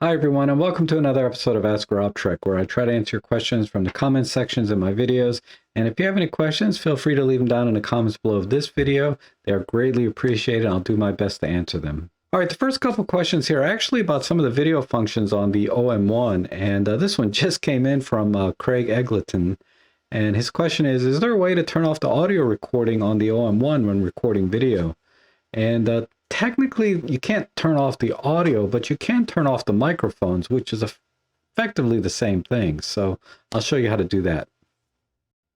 Hi everyone, and welcome to another episode of Ask robtrek, where I try to answer your questions from the comments sections in my videos. And if you have any questions, feel free to leave them down in the comments below of this video. They are greatly appreciated, and I'll do my best to answer them. All right, the first couple questions here are actually about some of the video functions on the OM-1, and this one just came in from Craig Egleton. And his question is there a way to turn off the audio recording on the OM-1 when recording video? And technically, you can't turn off the audio, but you can turn off the microphones, which is effectively the same thing. So I'll show you how to do that.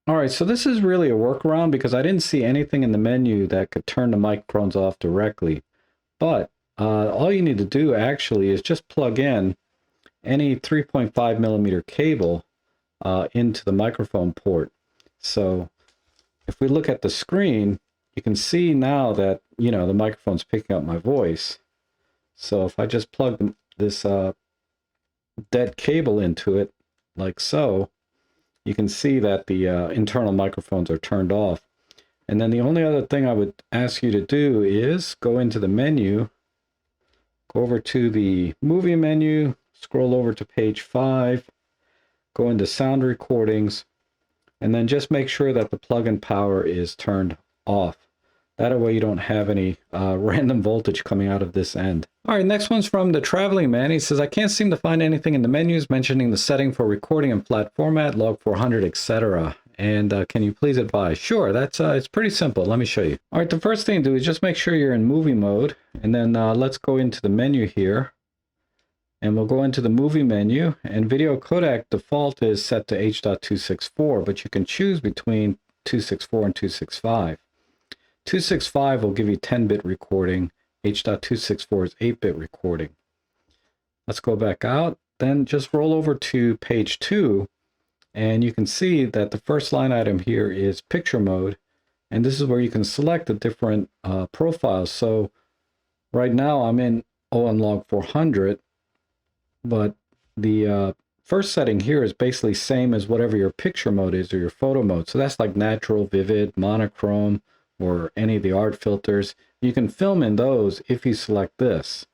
All right, so this is really a workaround because I didn't see anything in the menu that could turn the microphones off directly. But all you need to do actually is just plug in any 3.5 millimeter cable into the microphone port. So if we look at the screen, you can see now that, the microphone's picking up my voice. So if I just plug this dead cable into it, like so, you can see that the internal microphones are turned off. And then the only other thing I would ask you to do is go into the menu, go over to the movie menu, scroll over to page 5, go into sound recordings, and then just make sure that the plug-in power is turned off. That way you don't have any random voltage coming out of this end. All right, next one's from the Traveling Man. He says, I can't seem to find anything in the menus mentioning the setting for recording in flat format, log 400, etc. And can you please advise? Sure, that's it's pretty simple. Let me show you. All right, the first thing to do is just make sure you're in movie mode. And then let's go into the menu here. And we'll go into the movie menu. And video codec default is set to H.264, but you can choose between 264 and 265. 265 will give you 10-bit recording. H.264 is 8-bit recording. Let's go back out. Then just roll over to page 2, and you can see that the first line item here is picture mode. And this is where you can select the different profiles. So right now I'm in OM log 400, but the first setting here is basically same as whatever your picture mode is or your photo mode. So that's like natural, vivid, monochrome, or any of the art filters. You can film in those if you select this.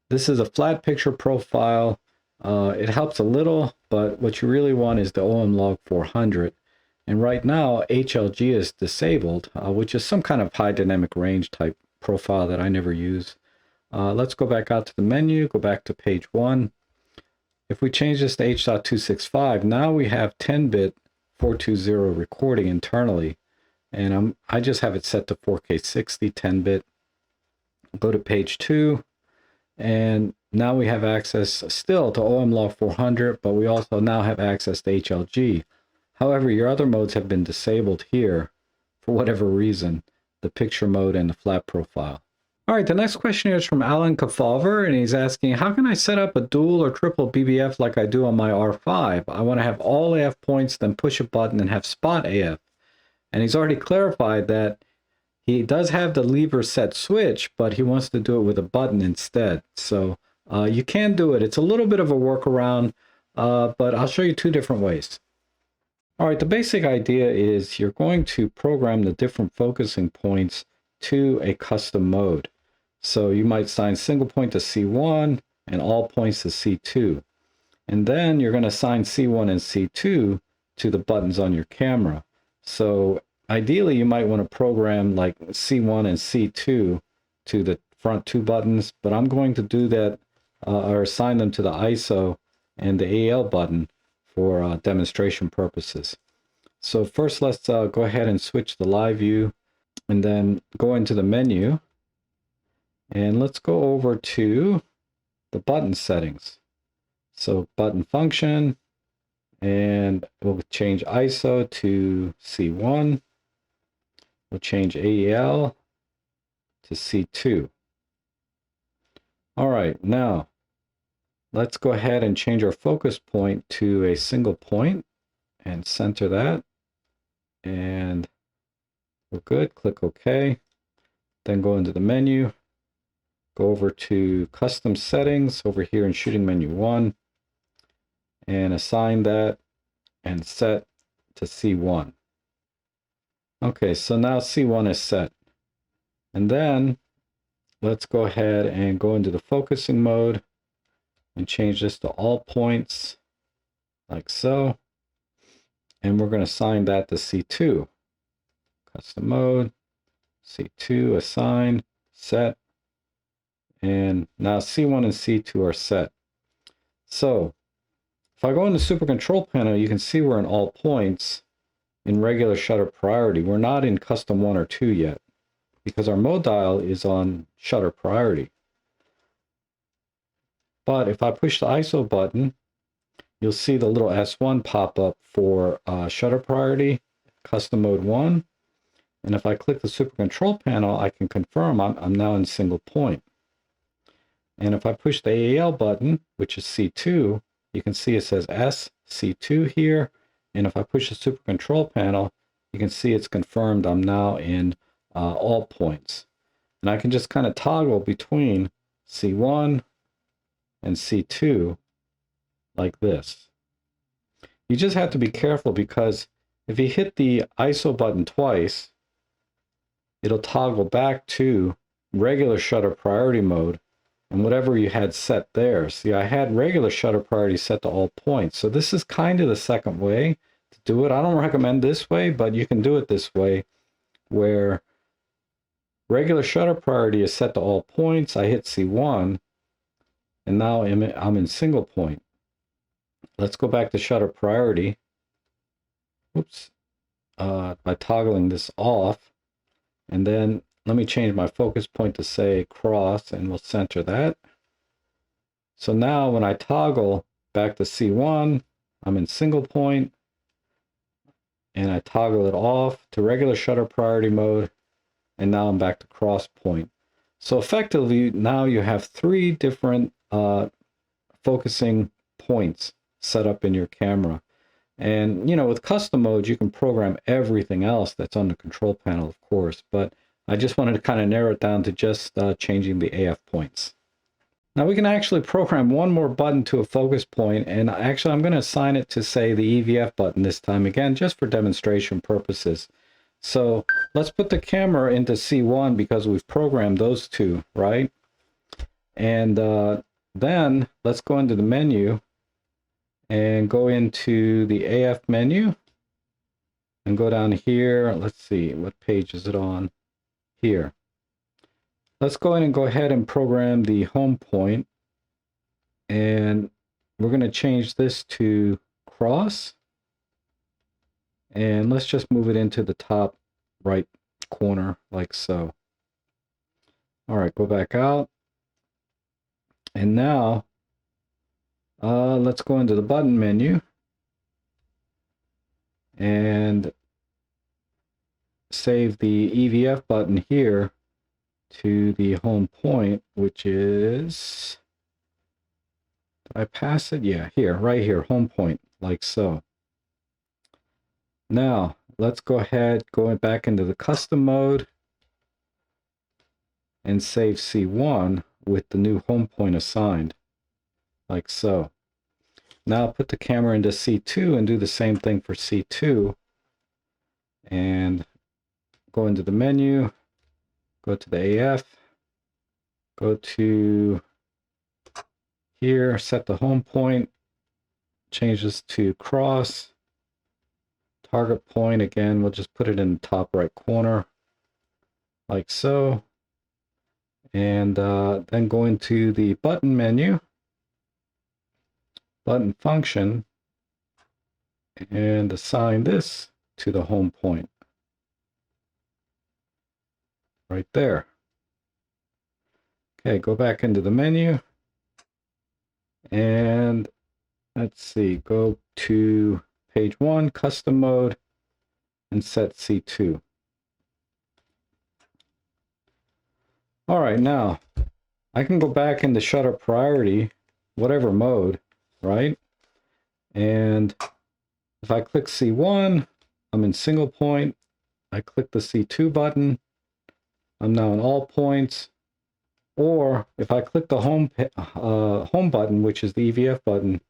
This is a flat picture profile. It helps a little, but what you really want is the OM log 400. And right now, HLG is disabled, which is some kind of high dynamic range type profile that I never use. Let's go back out to the menu, go back to page 1. If we change this to H.265, now we have 10-bit 420 recording internally. And I just have it set to 4K 60, 10-bit. Go to page 2, and now we have access still to OM log 400, but we also now have access to HLG. However, your other modes have been disabled here for whatever reason, the picture mode and the flat profile. All right, the next question here is from Alan Kefalver, and he's asking, how can I set up a dual or triple BBF like I do on my R5? I want to have all AF points, then push a button and have spot AF. And he's already clarified that he does have the lever set switch, but he wants to do it with a button instead. So you can do it. It's a little bit of a workaround, but I'll show you two different ways. All right, the basic idea is you're going to program the different focusing points to a custom mode. So you might assign single point to C1 and all points to C2. And then you're going to assign C1 and C2 to the buttons on your camera. So ideally, you might want to program like C1 and C2 to the front two buttons, but I'm going to do that or assign them to the ISO and the AL button for demonstration purposes. So first, let's go ahead and switch the live view and then go into the menu. And let's go over to the button settings. So button function. And we'll change ISO to C1. We'll change AEL to C2. All right, now let's go ahead and change our focus point to a single point and center that. And we're good. Click OK. Then go into the menu. Go over to custom settings over here in shooting menu 1. And assign that and set to C1. Okay, so now C1 is set. And then let's go ahead and go into the focusing mode. and change this to all points like so. And we're going to assign that to C2. Custom mode, C2, assign, set. And now C1 and C2 are set. So if I go in the super control panel, you can see we're in all points in regular shutter priority. We're not in custom 1 or 2 yet because our mode dial is on shutter priority. But if I push the ISO button, you'll see the little S1 pop up for shutter priority, custom mode 1. And if I click the super control panel, I can confirm I'm now in single point. And if I push the AAL button, which is C2, you can see it says S, C2 here. And if I push the super control panel, you can see it's confirmed I'm now in all points. And I can just kind of toggle between C1 and C2 like this. You just have to be careful because if you hit the ISO button twice, it'll toggle back to regular shutter priority mode and whatever you had set there. See, I had regular shutter priority set to all points. So this is kind of the second way to do it. I don't recommend this way, but you can do it this way where regular shutter priority is set to all points. I hit C1 and now I'm in single point. Let's go back to shutter priority. Oops. By toggling this off. And then let me change my focus point to say cross and we'll center that. So now when I toggle back to C1, I'm in single point and I toggle it off to regular shutter priority mode. And now I'm back to cross point. So effectively now you have 3 different focusing points set up in your camera. And, you know, with custom modes, you can program everything else that's on the control panel, of course. But I just wanted to kind of narrow it down to just changing the AF points. Now we can actually program one more button to a focus point. And actually, I'm going to assign it to, say, the EVF button this time, again, just for demonstration purposes. So let's put the camera into C1 because we've programmed those two, right? And then let's go into the menu and go into the AF menu and go down here. Let's see, what page is it on? Here. Let's go in and go ahead and program the home point. And we're going to change this to cross. And let's just move it into the top right corner like so. All right, go back out. And now let's go into the button menu and save the EVF button here to the home point, which is, did I pass it? Yeah, here, right here, home point, like so. Now, let's go ahead, go back into the custom mode and save C1 with the new home point assigned, like so. Now put the camera into C2 and do the same thing for C2. And go into the menu, go to the AF, go to here, set the home point, change this to cross. Target point, again, we'll just put it in the top right corner, like so. And then go into the button menu, button function, and assign this to the home point. Right there. Okay, go back into the menu. And let's see, go to page 1, custom mode, and set C2. All right, now I can go back into shutter priority, whatever mode, right? And if I click C1, I'm in single point. I click the C2 button, I'm now in all points. Or if I click the home button, which is the EVF button,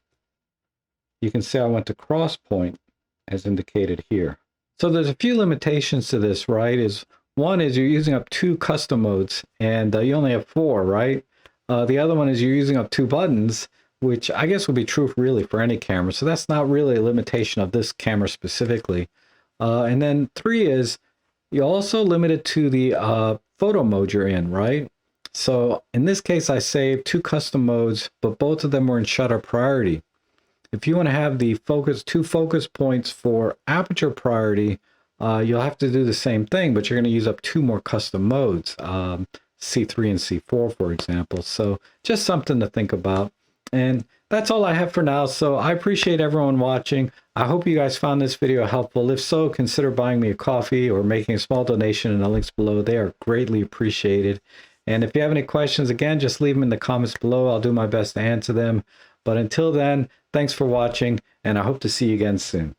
you can see I went to cross point as indicated here. So there's a few limitations to this, right? One is you're using up 2 custom modes and you only have 4, right? The other one is you're using up 2 buttons, which I guess would be true really for any camera. So that's not really a limitation of this camera specifically. And then 3 is you're also limited to the photo mode you're in, right? So in this case, I saved 2 custom modes, but both of them were in shutter priority. If you want to have the two focus points for aperture priority, you'll have to do the same thing, but you're going to use up 2 more custom modes, C3 and C4, for example. So just something to think about. And that's all I have for now. So I appreciate everyone watching. I hope you guys found this video helpful. If so, consider buying me a coffee or making a small donation in the links below. They are greatly appreciated. And if you have any questions, again, just leave them in the comments below. I'll do my best to answer them. But until then, thanks for watching, and I hope to see you again soon.